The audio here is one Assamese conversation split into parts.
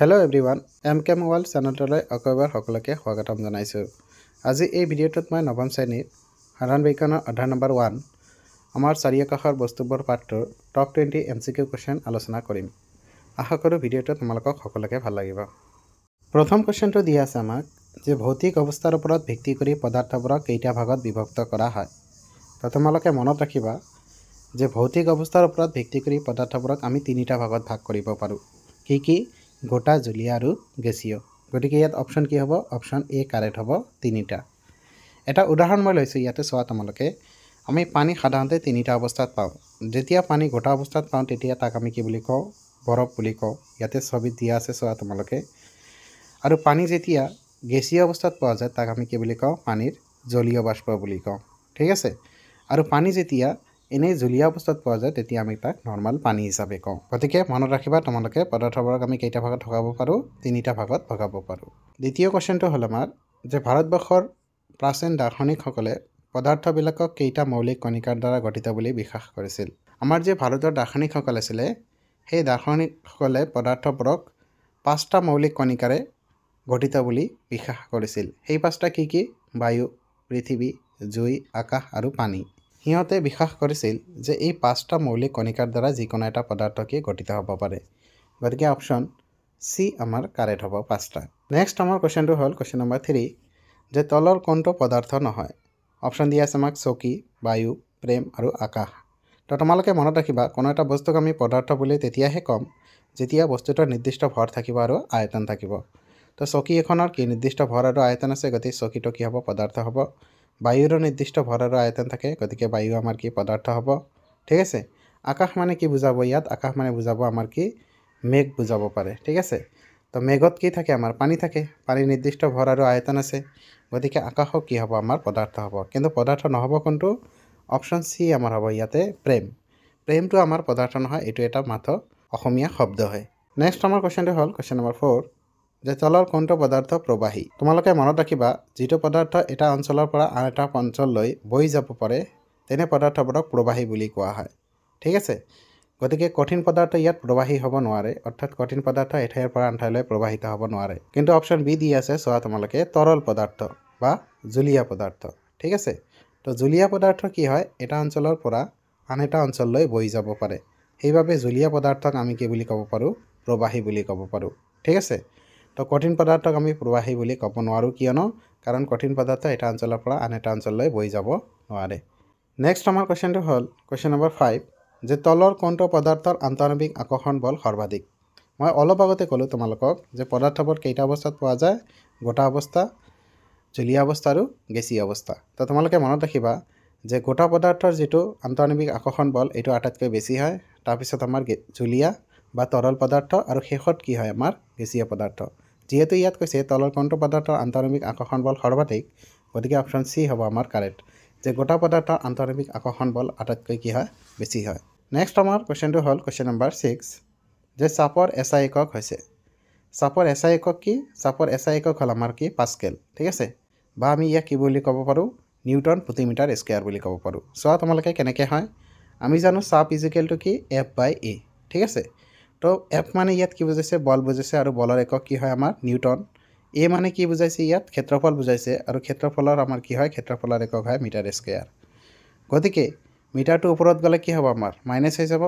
Hello everyone, MK Mobile চেনেললৈ আকৌবাৰ সকলোকে স্বাগতম জনাইছোঁ। আজি এই ভিডিঅ'টোত মই নৱম শ্ৰেণীৰ সাধাৰণ বিজ্ঞানৰ অধ্যায় নম্বৰ 1 আমাৰ চাৰিওকাষৰ বস্তুবোৰ পাঠটোৰ টপ 20 MCQ কুৱেশ্যন আলোচনা কৰিম। আশা কৰোঁ ভিডিঅ'টো তোমালোকক সকলোকে ভাল লাগিব। প্ৰথম কুৱেশ্যনটো দিয়া আছে আমাক যে ভৌতিক অৱস্থাৰ ওপৰত ভিত্তি কৰি পদাৰ্থবোৰক কেইটা ভাগত বিভক্ত কৰা হয়। তো তোমালোকে মনত ৰাখিবা যে ভৌতিক অৱস্থাৰ ওপৰত ভিত্তি কৰি পদাৰ্থবোৰক আমি তিনিটা ভাগত ভাগ কৰিব পাৰোঁ। কি গোটা জুলীয়া আৰু গেছীয়। গতিকে ইয়াত অপশ্যন কি হ'ব? অপশ্যন এ কাৰেক্ট হ'ব তিনিটা। এটা উদাহৰণ মই লৈছোঁ, ইয়াতে চোৱা তোমালোকে আমি পানী সাধাৰণতে তিনিটা অৱস্থাত পাওঁ। যেতিয়া পানী গোটা অৱস্থাত পাওঁ তেতিয়া তাক আমি কি বুলি কওঁ? বৰফ বুলি কওঁ। ইয়াতে ছবিত দিয়া আছে চোৱা তোমালোকে। আৰু পানী যেতিয়া গেছীয় অৱস্থাত পোৱা যায় তাক আমি কি বুলি কওঁ? পানীৰ জলীয় বাষ্প বুলি কওঁ। ঠিক আছে। আৰু পানী যেতিয়া এনেই জলীয়া অৱস্থাত পোৱা যায় তেতিয়া আমি তাক নৰ্মেল পানী হিচাপে কওঁ। গতিকে মনত ৰাখিবা তোমালোকে পদাৰ্থবোৰক আমি কেইটা ভাগত ভগাব পাৰোঁ? তিনিটা ভাগত ভগাব পাৰোঁ। দ্বিতীয় কুৱেশ্যনটো হ'ল আমাৰ যে ভাৰতবৰ্ষৰ প্ৰাচীন দাৰ্শনিকসকলে পদাৰ্থবিলাকক কেইটা মৌলিক কণিকাৰ দ্বাৰা গঠিত বুলি বিশ্বাস কৰিছিল। আমাৰ যে ভাৰতৰ দাৰ্শনিকসকল আছিলে সেই দাৰ্শনিকসকলে পদাৰ্থবোৰক 5টা মৌলিক কণিকাৰে গঠিত বুলি বিশ্বাস কৰিছিল। সেই 5টা কি? বায়ু, পৃথিৱী, জুই, আকাশ আৰু পানী। সিহঁতে বিশ্বাস কৰিছিল যে এই 5টা মৌলিক কণিকাৰ দ্বাৰা যিকোনো এটা পদাৰ্থ গঠিত হ'ব পাৰে। গতিকে অপশ্যন চি আমাৰ কাৰেক্ট হ'ব 5টা। নেক্সট আমাৰ কুৱেশ্যনটো হ'ল কুৱেশ্যন নম্বৰ 3 যে তলৰ কোনটো পদাৰ্থ নহয়? অপশ্যন দিয়া আছে আমাক চকী, বায়ু, প্ৰেম আৰু আকাশ। তো তোমালোকে মনত ৰাখিবা কোনো এটা বস্তুক আমি পদাৰ্থ বুলি তেতিয়াহে ক'ম যেতিয়া বস্তুটোৰ নিৰ্দিষ্ট ভৰ থাকিব আৰু আয়তন থাকিব। তো চকী এখনৰ কি নিৰ্দিষ্ট ভৰ আৰু আয়তন আছে, গতিকে চকীটো কি হ'ব? পদাৰ্থ হ'ব। বায়ুৰো নিৰ্দিষ্ট ভৰ আৰু আয়তন থাকে, গতিকে বায়ু আমাৰ কি? পদাৰ্থ হ'ব। ঠিক আছে। আকাশ মানে কি বুজাব? ইয়াত আকাশ মানে বুজাব আমাৰ কি? মেঘ বুজাব পাৰে। ঠিক আছে। তো মেঘত কি থাকে? আমাৰ পানী থাকে। পানীৰ নিৰ্দিষ্ট ভৰ আৰু আয়তন আছে, গতিকে আকাশও কি হ'ব? আমাৰ পদাৰ্থ হ'ব। কিন্তু পদাৰ্থ নহ'ব কোনটো? অপশ্যন চি আমাৰ হ'ব ইয়াতে প্ৰেম। প্ৰেমটো আমাৰ পদাৰ্থ নহয়, এইটো এটা মাত্ৰ অসমীয়া শব্দ হয়। নেক্সট আমাৰ কুৱেশ্যনটো হ'ল কুৱেশ্যন নম্বৰ 4 যে তলৰ কোনটো পদাৰ্থ প্ৰবাহী? তোমালোকে মনত ৰাখিবা যিটো পদাৰ্থ এটা অঞ্চলৰ পৰা আন এটা অঞ্চললৈ বৈ যাব পাৰে তেনে পদাৰ্থবোৰক প্ৰবাহী বুলি কোৱা হয়। ঠিক আছে। গতিকে কঠিন পদাৰ্থ ইয়াত প্ৰবাহী হ'ব নোৱাৰে, অৰ্থাৎ কঠিন পদাৰ্থ এঠাইৰ পৰা আন ঠাইলৈ প্ৰবাহিত হ'ব নোৱাৰে। কিন্তু অপশ্যন বি দি আছে চোৱা তোমালোকে তৰল পদাৰ্থ বা জুলীয়া পদাৰ্থ। ঠিক আছে। তো জুলীয়া পদাৰ্থ কি হয়? এটা অঞ্চলৰ পৰা আন এটা অঞ্চললৈ বৈ যাব পাৰে। সেইবাবে জুলীয়া পদাৰ্থক আমি কি বুলি ক'ব পাৰোঁ? প্ৰবাহী বুলি ক'ব পাৰোঁ। ঠিক আছে। তো কঠিন পদাৰ্থক আমি প্ৰবাহী বুলি ক'ব নোৱাৰোঁ, কিয়নো কাৰণ কঠিন পদাৰ্থ এটা অঞ্চলৰ পৰা আন এটা অঞ্চললৈ বৈ যাব নোৱাৰে। নেক্সট আমাৰ কুৱেশ্যনটো হ'ল কুৱেশ্যন নম্বৰ 5 যে তলৰ কোনটো পদাৰ্থৰ আন্তঃআণৱিক আকৰ্ষণ বল সৰ্বাধিক? মই অলপ আগতে ক'লোঁ তোমালোকক যে পদাৰ্থবোৰ কেইটা অৱস্থাত পোৱা যায়? গোটা অৱস্থা, জলীয়া অৱস্থা আৰু গেছীয় অৱস্থা। তো তোমালোকে মনত ৰাখিবা যে গোটা পদাৰ্থৰ যিটো আন্তঃআণৱিক আকৰ্ষণ বল এইটো আটাইতকৈ বেছি হয়, তাৰপিছত আমাৰ জুলীয়া বা তৰল পদাৰ্থ আৰু শেষত কি হয়? আমাৰ গেছীয় পদাৰ্থ। যিহেতু ইয়াত কৈছে তলৰ কোনটো পদাৰ্থৰ আন্তঃআণৱিক আকৰ্ষণ বল সৰ্বাধিক, গতিকে অপশ্যন চি হ'ব আমাৰ কাৰেক্ট যে গোটা পদাৰ্থৰ আন্তঃআণৱিক আকৰ্ষণ বল আটাইতকৈ কি হয়? বেছি হয়। নেক্সট আমাৰ কুৱেশ্যনটো হ'ল কুৱেশ্যন নম্বৰ 6 যে চাপৰ এছআই একক হৈছে। চাপৰ এছআই একক কি? চাপৰ এছআই একক হ'ল আমাৰ কি? পাস্কেল। ঠিক আছে। বা আমি ইয়াক কি বুলি ক'ব পাৰোঁ? নিউটন প্ৰতি মিটাৰ স্কোৱাৰ বুলি ক'ব পাৰোঁ। চোৱা তোমালোকে কেনেকৈ হয়? আমি জানো চাপ ইজিকেলটো কি? F/A। ঠিক আছে। তো এফ মানে ইয়াত কি বুজাইছে? বল বুজাইছে, আৰু বলৰ একক কি হয়? আমাৰ নিউটন। এ মানে কি বুজাইছে? ইয়াত ক্ষেত্ৰফল বুজাইছে, আৰু ক্ষেত্ৰফলৰ আমাৰ কি হয়? ক্ষেত্ৰফলৰ একক হয় মিটাৰ স্কোৱাৰ। গতিকে মিটাৰটো ওপৰত গ'লে কি হ'ব? আমাৰ মাইনাছ হৈ যাব।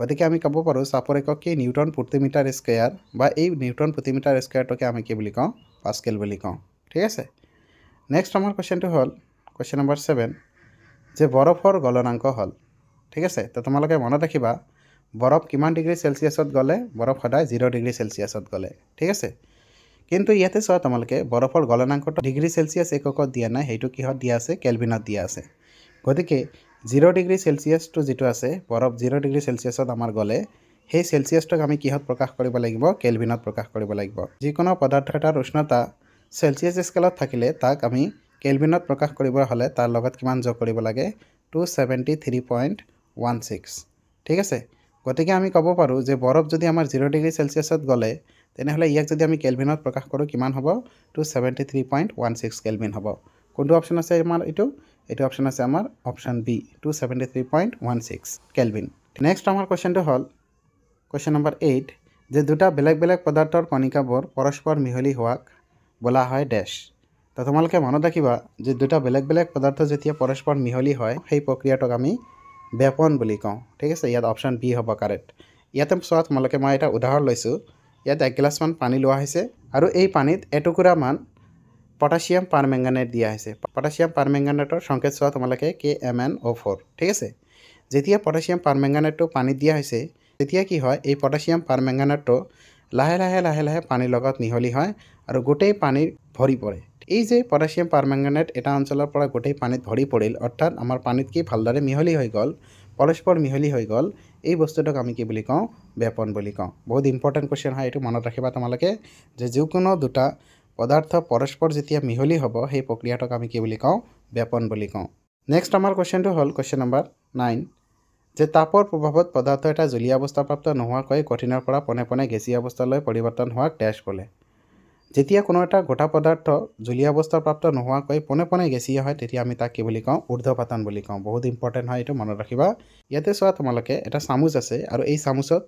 গতিকে আমি ক'ব পাৰোঁ চাপৰ একক কি? নিউটন প্ৰতি মিটাৰ স্কোৱাৰ, বা এই নিউটন প্ৰতি মিটাৰ স্কোৱাৰটোকে আমি কি বুলি কওঁ? পাস্কেল বুলি কওঁ। ঠিক আছে। নেক্সট আমাৰ কুৱেশ্যনটো হ'ল কুৱেশ্যন নম্বৰ 7 যে বৰফৰ গলনাংক হ'ল। ঠিক আছে। তো তোমালোকে মনত ৰাখিবা বৰফ কিমান ডিগ্ৰী চেলচিয়াছত গ'লে? বৰফ সদায় 0 ডিগ্ৰী চেলচিয়াছত গ'লে। ঠিক আছে। কিন্তু ইয়াতে চোৱা তোমালোকে বৰফৰ গলনাংকটো ডিগ্ৰী চেলচিয়াছ এককত দিয়া নাই, সেইটো কিহত দিয়া আছে? কেলভিনত দিয়া আছে। গতিকে 0 ডিগ্ৰী চেলচিয়াছটো যিটো আছে, বৰফ 0 ডিগ্ৰী চেলচিয়াছত আমাৰ গ'লে সেই চেলচিয়াছটোক আমি কিহত প্ৰকাশ কৰিব লাগিব? কেলভিনত প্ৰকাশ কৰিব লাগিব। যিকোনো পদাৰ্থ এটাৰ উষ্ণতা চেলচিয়াছ স্কেলত থাকিলে তাক আমি কেলভিনত প্ৰকাশ কৰিব হ'লে তাৰ লগত কিমান যোগ কৰিব লাগে? 273.16। ঠিক আছে। গতিকে আমি ক'ব পাৰোঁ যে বৰফ যদি আমাৰ 0 ডিগ্ৰী চেলচিয়াছত গ'লে তেনেহ'লে ইয়াক যদি আমি কেলভিনত প্ৰকাশ কৰোঁ কিমান হ'ব? 273.16 কেলভিন হ'ব। কোনটো অপশ্যন আছে আমাৰ? এইটো অপশ্যন আছে আমাৰ অপশ্যন বি 273.16 কেলভিন। নেক্সট আমাৰ কুৱেশ্যনটো হ'ল কুৱেশ্যন নম্বৰ 8 যে দুটা বেলেগ বেলেগ পদাৰ্থৰ কণিকাবোৰ পৰস্পৰ মিহলি হোৱাক বোলা হয় ডেশ। তো তোমালোকে মনত ৰাখিবা যে দুটা বেলেগ বেলেগ পদাৰ্থ যেতিয়া পৰস্পৰ মিহলি হয় সেই প্ৰক্ৰিয়াটোক আমি বেপন বুলি কওঁ। ঠিক আছে, ইয়াত অপশ্যন বি হ'ব কাৰেক্ট। ইয়াতে চোৱা তোমালোকে মই এটা উদাহৰণ লৈছোঁ। ইয়াত 1 গিলাচমান পানী লোৱা হৈছে আৰু এই পানীত এটুকুৰামান পটাছিয়াম পাৰমেংগানেট দিয়া হৈছে। পটাছিয়াম পাৰমেংগানেটৰ সংকেত চোৱা তোমালোকে KMnO4। ঠিক আছে, যেতিয়া পটাছিয়াম পাৰমেংগানেটটো পানীত দিয়া হৈছে তেতিয়া কি হয়, এই পটাছিয়াম পাৰমেংগানেটটো লাহে লাহে লাহে লাহে পানীৰ লগত মিহলি হয় আৰু গোটেই পানীৰ ভৰি পৰে। এই যে পটাছিয়াম পাৰমেংগানেট এটা অঞ্চলৰ পৰা গোটেই পানীত ভৰি পৰিল, অৰ্থাৎ আমাৰ পানীত কি ভালদৰে মিহলি হৈ গ'ল, পৰস্পৰ মিহলি হৈ গ'ল, এই বস্তুটোক আমি কি বুলি কওঁ, বেপন বুলি কওঁ। বহুত ইম্পৰ্টেণ্ট কুৱেশ্যন হয়, এইটো মনত ৰাখিবা তোমালোকে যে যিকোনো দুটা পদাৰ্থ পৰস্পৰ যেতিয়া মিহলি হ'ব সেই প্ৰক্ৰিয়াটোক আমি কি বুলি কওঁ, বেপন বুলি কওঁ। নেক্সট আমাৰ কুৱেশ্যনটো হ'ল কুৱেশ্যন নম্বৰ 9, যে তাপৰ প্ৰভাৱত পদাৰ্থ এটা জলীয় অৱস্থাপ্ৰাপ্ত নোহোৱাকৈ কঠিনৰ পৰা পোনে পোনে গেছীয় অৱস্থালৈ পৰিৱৰ্তন হোৱাক ডেশ বোলে। যেতিয়া কোনো এটা গোটা পদাৰ্থ জলীয় অৱস্থাপ্ৰাপ্ত নোহোৱাকৈ পোনে পোনে গেছীয় হয় তেতিয়া আমি তাক কি বুলি কওঁ, ঊৰ্ধ্বপাতন বুলি কওঁ। বহুত ইম্পৰ্টেণ্ট হয়, এইটো মনত ৰাখিবা। ইয়াতে চোৱা তোমালোকে এটা চামুচ আছে আৰু এই চামুচত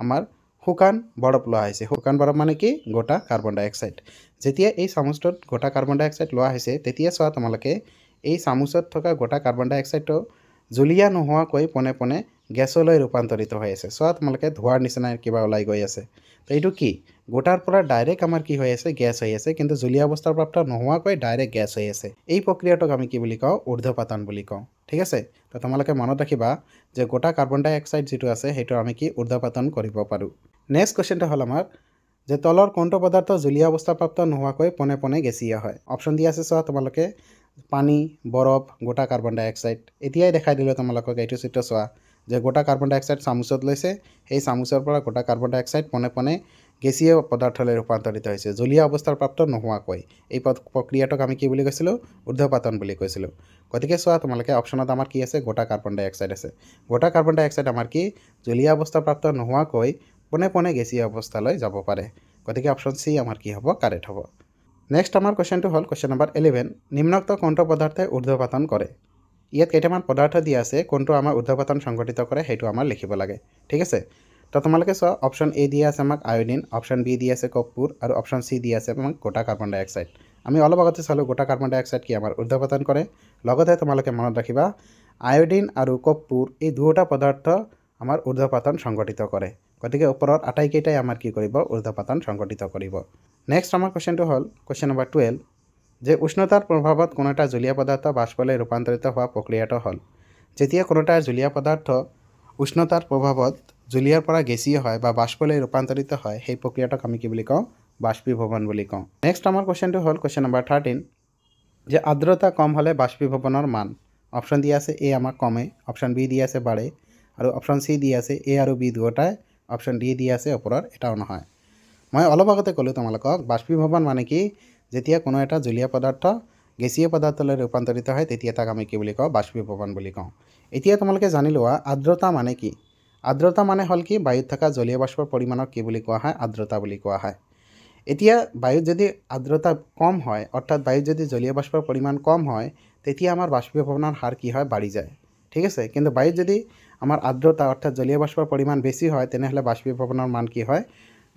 আমাৰ শুকান বৰফ লোৱা হৈছে। শুকান বৰফ মানে কি, গোটা কাৰ্বন ডাই অক্সাইড। যেতিয়া এই চামুচটোত গোটা কাৰ্বন ডাই অক্সাইড লোৱা হৈছে তেতিয়া চোৱা তোমালোকে এই চামুচত থকা গোটা কাৰ্বন ডাই অক্সাইডটো জুলীয়া নোহোৱাকৈ পোনে পোনে গেছলৈ ৰূপান্তৰিত হৈ আছে। চোৱা তোমালোকে ধোঁৱাৰ নিচিনা কিবা ওলাই গৈ আছে। তো এইটো কি, গোটাৰ পৰা ডাইৰেক্ট আমাৰ কি হৈ আছে, গেছ হৈ আছে, কিন্তু জলীয় অৱস্থাপ্ৰাপ্ত নোহোৱাকৈ ডাইৰেক্ট গেছ হৈ আছে। এই প্ৰক্ৰিয়াটোক আমি কি বুলি কওঁ, ঊৰ্ধ্বপাতন বুলি কওঁ। ঠিক আছে, তো তোমালোকে মনত ৰাখিবা যে গোটা কাৰ্বন ডাই অক্সাইড যিটো আছে সেইটো আমি কি ঊৰ্ধ্বপাতন কৰিব পাৰোঁ। নেক্সট কুৱেশ্যনটো হ'ল আমাৰ যে তলৰ কোনটো পদাৰ্থ জলীয় অৱস্থাপ্ৰাপ্ত নোহোৱাকৈ পোনে পোনে গেছীয় হয়। অপশ্যন দিয়া আছে চোৱা তোমালোকে, পানী, বৰফ, গোটা কাৰ্বন ডাই অক্সাইড। এতিয়াই দেখাই দিলোঁ তোমালোকক এইটো চিত্ৰ চোৱা যে গোটা কাৰ্বন ডাই অক্সাইড চামুচত লৈছে, সেই চামুচৰ পৰা গোটা কাৰ্বন ডাই অক্সাইড পোনে পোনে গেছীয় পদাৰ্থলৈ ৰূপান্তৰিত হৈছে জলীয় অৱস্থাপ্ৰাপ্ত নোহোৱাকৈ। এই প্ৰক্ৰিয়াটোক আমি কি বুলি কৈছিলোঁ, ঊৰ্ধ্বপাতন বুলি কৈছিলোঁ। গতিকে চোৱা তোমালোকে অপশ্যনত আমাৰ কি আছে, গোটা কাৰ্বন ডাই অক্সাইড আছে। গোটা কাৰ্বন ডাই অক্সাইড আমাৰ কি জলীয় অৱস্থাপ্ৰাপ্ত নোহোৱাকৈ পোনে পোনে গেছীয় অৱস্থালৈ যাব পাৰে। গতিকে অপশ্যন চি আমাৰ কি হ'ব, কাৰেক্ট হ'ব। নেক্সট আমাৰ কুৱেশ্যনটো হ'ল কুৱেশ্যন নম্বৰ 11, নিম্নোক্ত কোনটো পদাৰ্থই ঊৰ্ধ্বপাতন কৰে। ইয়াত কেইটামান পদাৰ্থ দিয়া আছে, কোনটো আমাৰ ঊৰ্ধ্বপাতন সংঘটিত কৰে সেইটো আমাৰ লিখিব লাগে। ঠিক আছে, তো তোমালোকে চোৱা অপশ্যন এ দিয়া আছে আমাক আয়ডিন, অপশ্যন বি দিয়া আছে কৰ্পূৰ আৰু অপশ্যন চি দিয়া আছে আমাক গোটা কাৰ্বন ডাই অক্সাইড। আমি অলপ আগতে চালোঁ গোটা কাৰ্বন ডাই অক্সাইড কি আমাৰ ঊৰ্ধ্বপাতন কৰে। লগতে তোমালোকে মনত ৰাখিবা আয়ডিন আৰু কৰ্পূৰ এই দুয়োটা পদাৰ্থ আমাৰ ঊৰ্ধ্বপাতন সংঘটিত কৰে। গতিকে ওপৰত আটাইকেইটাই আমাৰ কি কৰিব, ঊৰ্ধ্বপাতন সংঘটিত কৰিব। নেক্সট আমাৰ কুৱেশ্যনটো হ'ল কুৱেশ্যন নম্বৰ 12, যে উষ্ণতাৰ প্ৰভাৱত কোনো এটা জলীয় পদাৰ্থ বাষ্পলৈ ৰূপান্তৰিত হোৱা প্ৰক্ৰিয়াটো হ'ল। যেতিয়া কোনো এটা জলীয় পদাৰ্থ উষ্ণতাৰ প্ৰভাৱত জলীয়ৰ পৰা গেছীয় হয় বা বাষ্পলৈ ৰূপান্তৰিত হয় সেই প্ৰক্ৰিয়াটোক আমি কি বুলি কওঁ, বাষ্পীভৱন বুলি কওঁ। নেক্সট আমাৰ কুৱেশ্যনটো হ'ল কুৱেশ্যন নম্বৰ 13, যে আৰ্দ্ৰতা কম হ'লে বাষ্পীভৱনৰ মান। অপশ্যন দিয়া আছে এ আমাক কমে, অপশ্যন বি দিয়া আছে বাঢ়ে আৰু অপশ্যন চি দিয়া আছে এ আৰু বি দুয়োটাই, অপশ্যন ডি দিয়া আছে ওপৰৰ এটাও নহয়। মই অলপ আগতে ক'লোঁ তোমালোকক বাষ্পীভৱন মানে কি, যেতিয়া কোনো এটা জলীয় পদাৰ্থ গেছীয় পদাৰ্থলৈ ৰূপান্তৰিত হয় তেতিয়া তাক আমি কি বুলি কওঁ, বাষ্পীভৱন বুলি কওঁ। এতিয়া তোমালোকে জানি লোৱা আৰ্দ্ৰতা মানে কি। আৰ্দ্ৰতা মানে হ'ল কি, বায়ুত থকা জলীয় বাষ্পৰ পৰিমাণক কি বুলি কোৱা হয়, আৰ্দ্ৰতা বুলি কোৱা হয়। এতিয়া বায়ুত যদি আৰ্দ্ৰতা কম হয়, অৰ্থাৎ বায়ুত যদি জলীয় বাষ্পৰ পৰিমাণ কম হয় তেতিয়া আমাৰ বাষ্পীভৱনৰ হাৰ কি হয়, বাঢ়ি যায়। ঠিক আছে, কিন্তু বায়ুত যদি আমাৰ আৰ্দ্ৰতা অৰ্থাৎ জলীয় বাষ্পৰ পৰিমাণ বেছি হয় তেনেহ'লে বাষ্পীভৱনৰ মান কি হয়,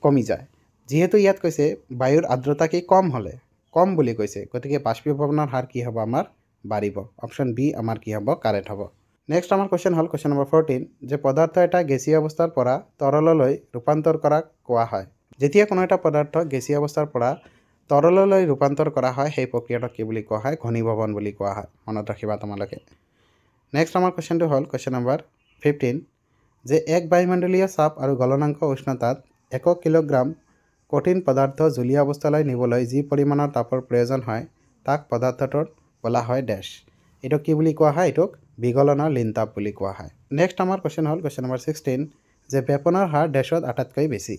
কমি যায়। যিহেতু ইয়াত কৈছে বায়ুৰ আৰ্দ্ৰতা কি কম হ'লে, কম বুলি কৈছে, গতিকে বাষ্পীভৱনৰ হাৰ কি হ'ব, আমাৰ বাঢ়িব। অপশ্যন বি আমাৰ কি হ'ব, কাৰেক্ট হ'ব। নেক্সট আমাৰ কুৱেশ্যন হ'ল কুৱেশ্যন নম্বৰ 14, যে পদাৰ্থ এটা গেছীয় অৱস্থাৰ পৰা তৰললৈ ৰূপান্তৰ কৰাক কোৱা হয়। যেতিয়া কোনো এটা পদাৰ্থ গেছীয় অৱস্থাৰ পৰা তৰললৈ ৰূপান্তৰ কৰা হয় সেই প্ৰক্ৰিয়াটোক কি বুলি কোৱা হয়, ঘনীভৱন বুলি কোৱা হয়। মনত ৰাখিবা তোমালোকে। নেক্সট আমাৰ কুৱেশ্যনটো হ'ল কুৱেশ্যন নম্বৰ 15, যে এক বায়ুমণ্ডলীয় চাপ আৰু গলনাংক উষ্ণতাত 1 কিলোগ্ৰাম কঠিন পদাৰ্থ জলীয় অৱস্থালৈ নিবলৈ যি পৰিমাণৰ তাপৰ প্ৰয়োজন হয় তাক পদাৰ্থটোৰ বোলা হয় ডেশ। এইটোক কি বুলি কোৱা হয়, এইটোক বিগলনৰ লিনতাপ বুলি কোৱা হয়। নেক্সট আমাৰ কুৱেশ্যন হ'ল কুৱেশ্যন নম্বৰ 16, যে বেপনৰ হাৰ ডেশত আটাইতকৈ বেছি।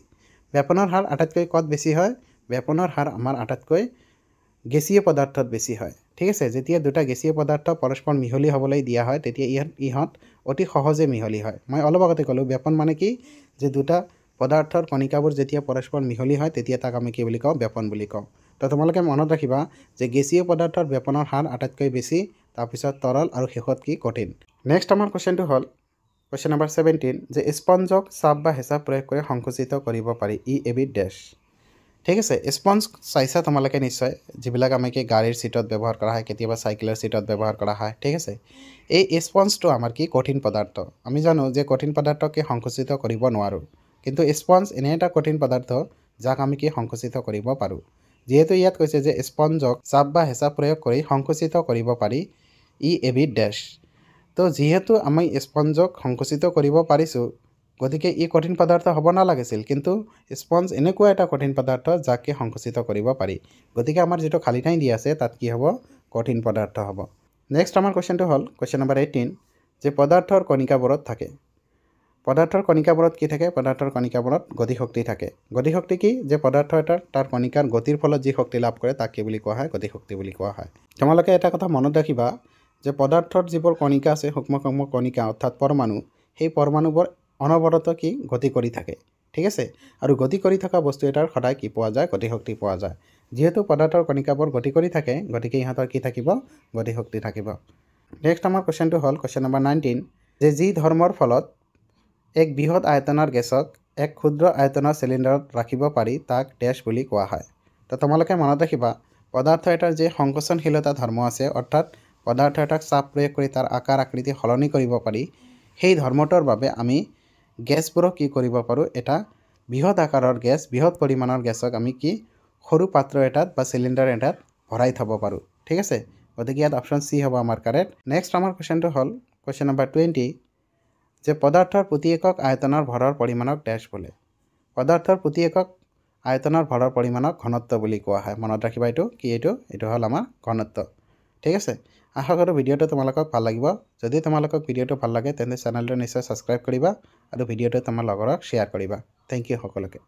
বেপনৰ হাৰ আটাইতকৈ ক'ত বেছি হয়, বেপনৰ হাৰ আমাৰ আটাইতকৈ গেছীয় পদাৰ্থত বেছি হয়। ঠিক আছে, যেতিয়া দুটা গেছীয় পদাৰ্থ পৰস্পৰ মিহলি হ'বলৈ দিয়া হয় তেতিয়া ইহঁত অতি সহজে মিহলি হয়। মই অলপ আগতে ক'লোঁ বেপন মানে কি, যে দুটা পদাৰ্থৰ কণিকাবোৰ যেতিয়া পৰস্পৰ মিহলি হয় তেতিয়া তাক আমি কি বুলি কওঁ, বেপন বুলি কওঁ। তো তোমালোকে মনত ৰাখিবা যে গেছীয় পদাৰ্থৰ বেপনৰ হাৰ আটাইতকৈ বেছি, তাৰপিছত তৰল আৰু শেষত কি, কঠিন। নেক্সট আমাৰ কুৱেশ্যনটো হ'ল কুৱেশ্যন নম্বৰ 17 যে স্পঞ্জক চাপ বা হেঁচা প্ৰয়োগ কৰি সংকুচিত কৰিব পাৰি ই এবিধ ডেছ ঠিক আছে স্পঞ্জ চাইছা তোমালোকে নিশ্চয় যিবিলাক আমি কি গাড়ীৰ চিটত ব্যৱহাৰ কৰা হয় কেতিয়াবা চাইকেলৰ চিটত ব্যৱহাৰ কৰা হয় ঠিক আছে এই স্পঞ্জটো আমাৰ কি কঠিন পদাৰ্থ আমি জানো যে কঠিন পদাৰ্থকে সংকুচিত কৰিব নোৱাৰোঁ কিন্তু স্পঞ্জ এনে এটা কঠিন পদাৰ্থ যাক আমি কি সংকুচিত কৰিব পাৰোঁ যেহেতু ইয়াত কৈছে যে স্পঞ্জক চাপ বা হেঁচা প্ৰয়োগ কৰি সংকুচিত কৰিব পাৰি ই এবিধ ডেছ তো যেহেতু আমি স্পঞ্জক সংকুচিত কৰিব পাৰিছোঁ গতিকে ই কঠিন পদাৰ্থ হ'ব নালাগিছিল কিন্তু স্পঞ্জ এনেকুৱা এটা কঠিন পদাৰ্থ যাকে সংকুচিত কৰিব পাৰি গতিকে আমাৰ যিটো খালী ঠাই দিয়া আছে তাত কি হ'ব কঠিন পদাৰ্থ হ'ব নেক্সট আমাৰ কুৱেশ্যনটো হ'ল কুৱেশ্যন নম্বৰ 18 যে পদাৰ্থৰ কণিকাবোৰত থাকে পদাৰ্থৰ কণিকাবোৰত কি থাকে পদাৰ্থৰ কণিকাবোৰত গতিশক্তি থাকে গতিশক্তি কি যে পদাৰ্থ এটাৰ তাৰ কণিকাৰ গতিৰ ফলত যি শক্তি লাভ কৰে তাক কি বুলি কোৱা হয় গতিশক্তি বুলি কোৱা হয় তোমালোকে এটা কথা মনত ৰাখিবা যে পদাৰ্থৰ যিবোৰ কণিকা আছে সূক্ষ্ম সূক্ষ্ম কণিকা অৰ্থাৎ পৰমাণু সেই পৰমাণুবোৰ অনবৰত কি গতি কৰি থাকে ঠিক আছে আৰু গতি কৰি থকা বস্তু এটাৰ সদায় কি পোৱা যায় গতিশক্তি পোৱা যায় যেহেতু পদাৰ্থৰ কণিকাবোৰ গতি কৰি থাকে গতিকে ইহঁতৰ কি থাকিব গতিশক্তি থাকিব নেক্সট আমাৰ কুৱেশ্যনটো হ'ল কুৱেশ্যন নম্বৰ 19 যে যি ধৰ্মৰ ফলত এক বৃহৎ আয়তনৰ গেছক এক ক্ষুদ্ৰ আয়তনৰ চিলিণ্ডাৰত ৰাখিব পাৰি তাক ডেছ বুলি কোৱা হয় তো তোমালোকে মনত ৰাখিবা পদাৰ্থ এটাৰ যে সংকোচনশীলতা ধৰ্ম আছে অৰ্থাৎ পদাৰ্থ এটাক চাপ প্ৰয়োগ কৰি তাৰ আকাৰ আকৃতি সলনি কৰিব পাৰি সেই ধৰ্মটোৰ বাবে আমি গেছবোৰক কি কৰিব পাৰোঁ এটা বৃহৎ আকাৰৰ গেছ বৃহৎ পৰিমাণৰ গেছক আমি কি সৰু পাত্ৰ এটাত বা চিলিণ্ডাৰ এটাত ভৰাই থ'ব পাৰোঁ ঠিক আছে গতিকে ইয়াত অপশ্যন চি হ'ব আমাৰ কাৰেক্ট নেক্সট আমাৰ কুৱেশ্যনটো হ'ল কুৱেশ্যন নম্বৰ 20 যে পদাৰ্থৰ প্ৰতি একক আয়তনৰ ভৰৰ পৰিমাণক ডেছ বোলে পদাৰ্থৰ প্ৰতি একক আয়তনৰ ভৰৰ পৰিমাণক ঘনত্ব বুলি কোৱা হয় মনত ৰাখিবা এইটো হ'ল আমাৰ ঘনত্ব ঠিক আছে আশা কৰোঁ ভিডিঅ'টো তোমালোকক ভাল লাগিব যদি তোমালোকক ভিডিঅ'টো ভাল লাগে তেন্তে চেনেলটো নিশ্চয় ছাবস্ক্ৰাইব কৰিবা আৰু ভিডিঅ'টো তোমাৰ লগৰক শ্বেয়াৰ কৰিবা থেংক ইউ সকলোকে